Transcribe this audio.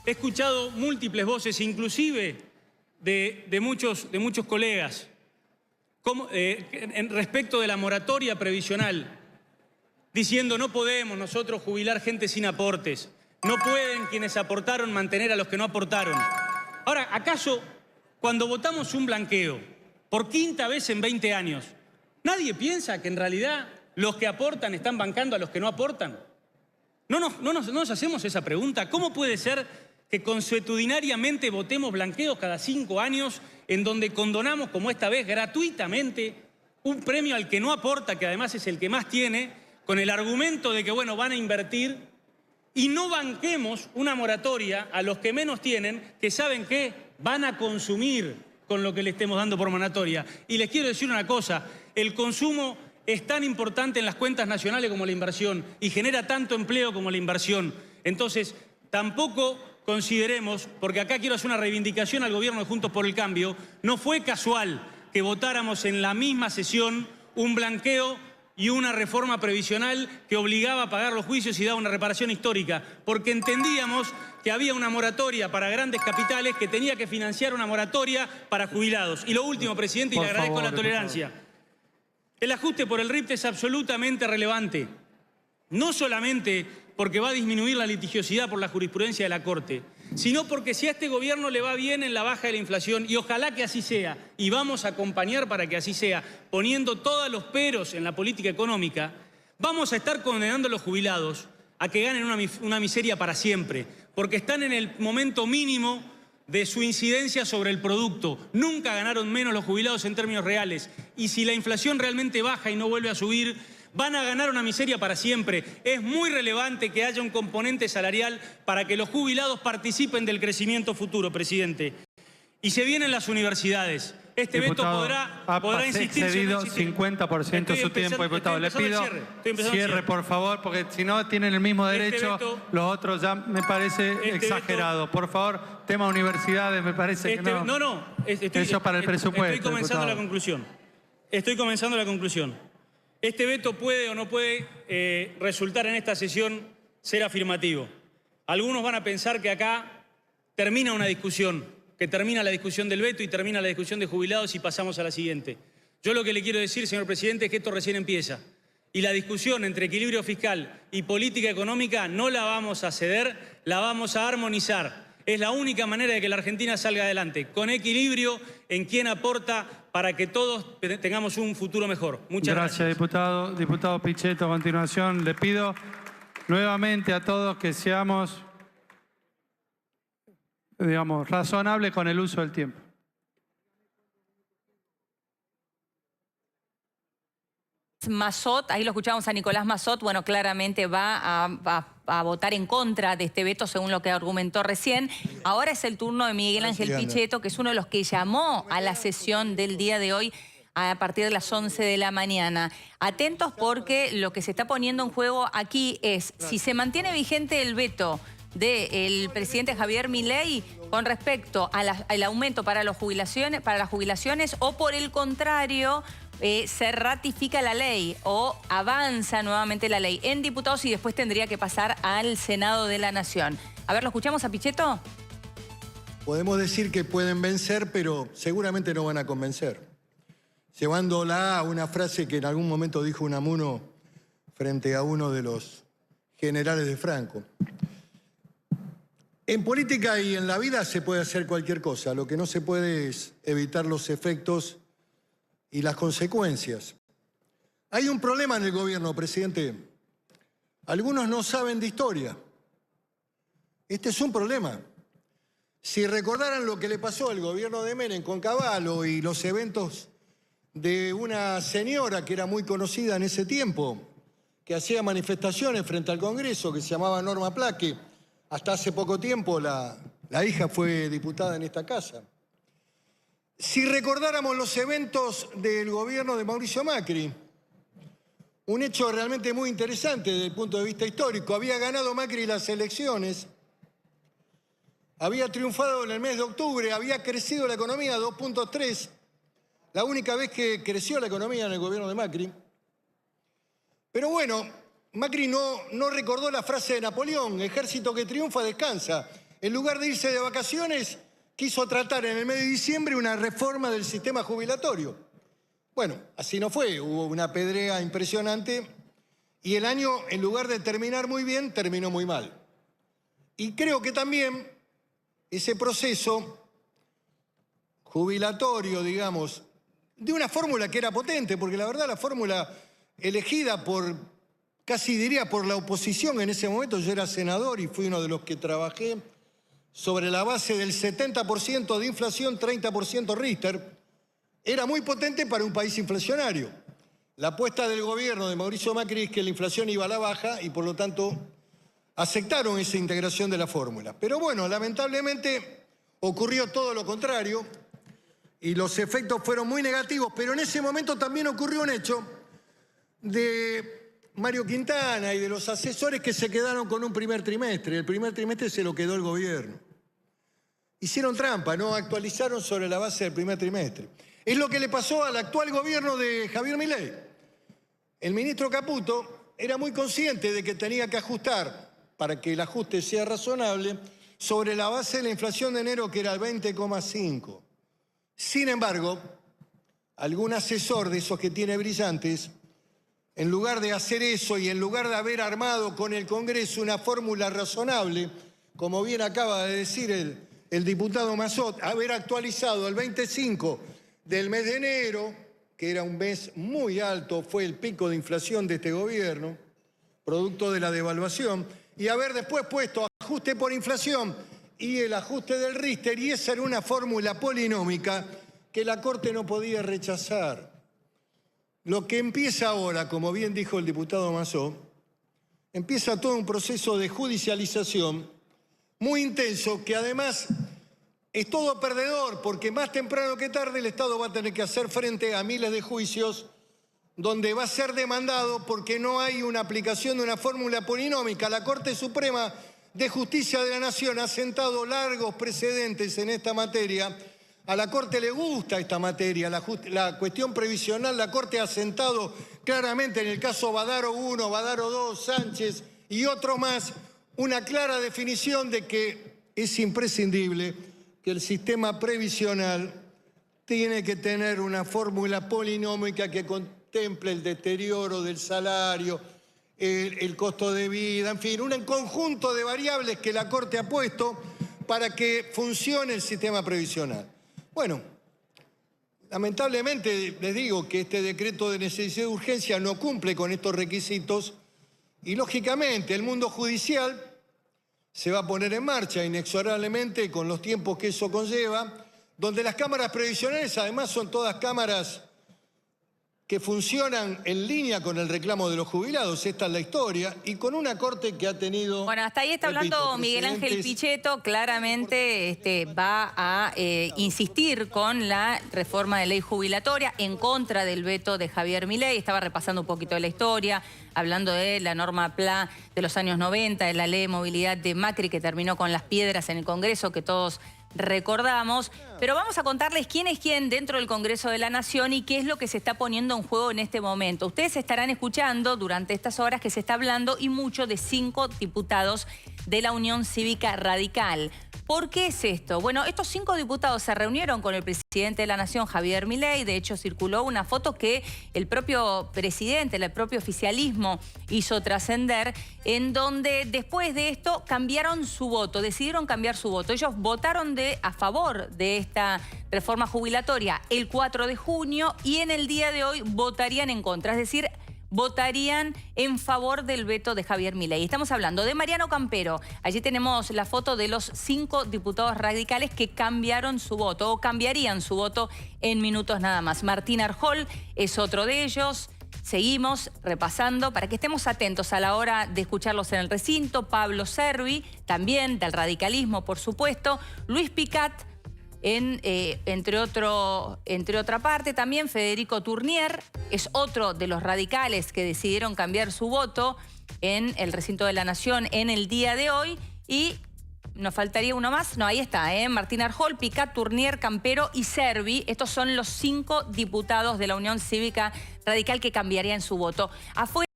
He escuchado múltiples voces, inclusive de muchos colegas, respecto de la moratoria previsional, diciendo no podemos nosotros jubilar gente sin aportes, no pueden quienes aportaron mantener a los que no aportaron. Ahora, ¿acaso cuando votamos un blanqueo por quinta vez en 20 años, nadie piensa que en realidad los que aportan están bancando a los que no aportan? ¿No nos hacemos esa pregunta? ¿Cómo puede ser que consuetudinariamente votemos blanqueos cada 5 años en donde condonamos, como esta vez, gratuitamente un premio al que no aporta, que además es el que más tiene, con el argumento de que, bueno, van a invertir, y no banquemos una moratoria a los que menos tienen, que saben que van a consumir con lo que le estemos dando por moratoria? Y les quiero decir una cosa, el consumo es tan importante en las cuentas nacionales como la inversión y genera tanto empleo como la inversión. Entonces, tampoco consideremos, porque acá quiero hacer una reivindicación al gobierno de Juntos por el Cambio, no fue casual que votáramos en la misma sesión un blanqueo y una reforma previsional que obligaba a pagar los juicios y daba una reparación histórica, porque entendíamos que había una moratoria para grandes capitales que tenía que financiar una moratoria para jubilados. Y lo último, presidente, y le agradezco la tolerancia. El ajuste por el RIPTE es absolutamente relevante, no solamente porque va a disminuir la litigiosidad por la jurisprudencia de la Corte, sino porque si a este gobierno le va bien en la baja de la inflación, y ojalá que así sea, y vamos a acompañar para que así sea, poniendo todos los peros en la política económica, vamos a estar condenando a los jubilados a que ganen una miseria para siempre, porque están en el momento mínimo de su incidencia sobre el producto. Nunca ganaron menos los jubilados en términos reales, y si la inflación realmente baja y no vuelve a subir, van a ganar una miseria para siempre. Es muy relevante que haya un componente salarial para que los jubilados participen del crecimiento futuro, presidente. Y se vienen las universidades. Este diputado, veto podrá insistir. Ha cedido 50% de su tiempo, diputado. Le pido cierre, por favor, porque si no tienen el mismo derecho, los otros ya me parece exagerado. Por favor, tema universidades, me parece que no. Eso para el presupuesto. Estoy comenzando la conclusión. Estoy comenzando la conclusión. Este veto puede o no puede resultar en esta sesión ser afirmativo. Algunos van a pensar que acá termina una discusión, que termina la discusión del veto y termina la discusión de jubilados y pasamos a la siguiente. Yo lo que le quiero decir, señor presidente, es que esto recién empieza. Y la discusión entre equilibrio fiscal y política económica no la vamos a ceder, la vamos a armonizar. Es la única manera de que la Argentina salga adelante, con equilibrio en quien aporta para que todos tengamos un futuro mejor. Muchas gracias. Gracias, diputado. Diputado Pichetto, a continuación le pido nuevamente a todos que seamos, digamos, razonables con el uso del tiempo. Massot, ahí lo escuchamos a Nicolás Massot, bueno, claramente va a votar en contra de este veto según lo que argumentó recién. Ahora es el turno de Miguel Ángel Pichetto, que es uno de los que llamó a la sesión del día de hoy a partir de las 11 de la mañana. Atentos porque lo que se está poniendo en juego aquí es si se mantiene vigente el veto del presidente Javier Milei con respecto al aumento para las jubilaciones o por el contrario se ratifica la ley o avanza nuevamente la ley en diputados y después tendría que pasar al Senado de la Nación. A ver, ¿lo escuchamos a Pichetto? Podemos decir que pueden vencer, pero seguramente no van a convencer. Llevándola a una frase que en algún momento dijo Unamuno frente a uno de los generales de Franco. En política y en la vida se puede hacer cualquier cosa. Lo que no se puede es evitar los efectos y las consecuencias. Hay un problema en el gobierno, presidente. Algunos no saben de historia. Este es un problema. Si recordaran lo que le pasó al gobierno de Menem con Cavallo y los eventos de una señora que era muy conocida en ese tiempo, que hacía manifestaciones frente al Congreso, que se llamaba Norma Plaque. Hasta hace poco tiempo la hija fue diputada en esta casa. Si recordáramos los eventos del gobierno de Mauricio Macri, un hecho realmente muy interesante desde el punto de vista histórico. Había ganado Macri las elecciones, había triunfado en el mes de octubre, había crecido la economía 2.3, la única vez que creció la economía en el gobierno de Macri. Pero bueno, Macri no recordó la frase de Napoleón, ejército que triunfa descansa. En lugar de irse de vacaciones, quiso tratar en el mes de diciembre una reforma del sistema jubilatorio. Bueno, así no fue, hubo una pedrea impresionante y el año, en lugar de terminar muy bien, terminó muy mal. Y creo que también ese proceso jubilatorio, digamos, de una fórmula que era potente, porque la verdad la fórmula elegida por, casi diría por la oposición en ese momento, yo era senador y fui uno de los que trabajé sobre la base del 70% de inflación, 30% Richter, era muy potente para un país inflacionario. La apuesta del gobierno de Mauricio Macri es que la inflación iba a la baja y por lo tanto aceptaron esa integración de la fórmula. Pero bueno, lamentablemente ocurrió todo lo contrario y los efectos fueron muy negativos, pero en ese momento también ocurrió un hecho de Mario Quintana y de los asesores que se quedaron con un primer trimestre. El primer trimestre se lo quedó el gobierno. Hicieron trampa, no actualizaron sobre la base del primer trimestre. Es lo que le pasó al actual gobierno de Javier Milei. El ministro Caputo era muy consciente de que tenía que ajustar, para que el ajuste sea razonable, sobre la base de la inflación de enero, que era el 20,5. Sin embargo, algún asesor de esos que tiene brillantes, en lugar de hacer eso y en lugar de haber armado con el Congreso una fórmula razonable, como bien acaba de decir el diputado Massot, haber actualizado el 25 del mes de enero, que era un mes muy alto, fue el pico de inflación de este gobierno, producto de la devaluación, y haber después puesto ajuste por inflación y el ajuste del Richter, y esa era una fórmula polinómica que la Corte no podía rechazar. Lo que empieza ahora, como bien dijo el diputado Massot, empieza todo un proceso de judicialización muy intenso que además es todo perdedor porque más temprano que tarde el Estado va a tener que hacer frente a miles de juicios donde va a ser demandado porque no hay una aplicación de una fórmula polinómica. La Corte Suprema de Justicia de la Nación ha sentado largos precedentes en esta materia. A la Corte le gusta esta materia, la cuestión previsional. La Corte ha sentado claramente en el caso Badaro 1, Badaro 2, Sánchez y otros más, una clara definición de que es imprescindible que el sistema previsional tiene que tener una fórmula polinómica que contemple el deterioro del salario, el costo de vida, en fin, un conjunto de variables que la Corte ha puesto para que funcione el sistema previsional. Bueno, lamentablemente les digo que este decreto de necesidad de urgencia no cumple con estos requisitos y lógicamente el mundo judicial se va a poner en marcha inexorablemente con los tiempos que eso conlleva, donde las cámaras previsionales además son todas cámaras que funcionan en línea con el reclamo de los jubilados. Esta es la historia, y con una Corte que ha tenido... Bueno, hasta ahí está hablando Miguel Ángel Pichetto, claramente va a insistir con la reforma de ley jubilatoria en contra del veto de Javier Milei. Estaba repasando un poquito de la historia, hablando de la norma PLA de los años 90, de la ley de movilidad de Macri que terminó con las piedras en el Congreso que todos recordamos, pero vamos a contarles quién es quién dentro del Congreso de la Nación y qué es lo que se está poniendo en juego en este momento. Ustedes estarán escuchando durante estas horas que se está hablando y mucho de 5 diputados de la Unión Cívica Radical. ¿Por qué es esto? Bueno, estos 5 diputados se reunieron con el presidente de la Nación, Javier Milei. De hecho, circuló una foto que el propio presidente, el propio oficialismo hizo trascender, en donde después de esto cambiaron su voto, decidieron cambiar su voto. Ellos votaron a favor de esta reforma jubilatoria el 4 de junio y en el día de hoy votarían en contra, es decir, votarían en favor del veto de Javier Milei. Estamos hablando de Mariano Campero. Allí tenemos la foto de los 5 diputados radicales que cambiaron su voto o cambiarían su voto en minutos nada más. Martín Arjol es otro de ellos. Seguimos repasando para que estemos atentos a la hora de escucharlos en el recinto. Pablo Servi, también del radicalismo, por supuesto. Luis Picat, entre otra parte, también Federico Turnier es otro de los radicales que decidieron cambiar su voto en el recinto de la Nación en el día de hoy. Y nos faltaría uno más. No, ahí está, Martín Arjol, Picat, Turnier, Campero y Servi. Estos son los 5 diputados de la Unión Cívica Radical que cambiarían su voto. Afuera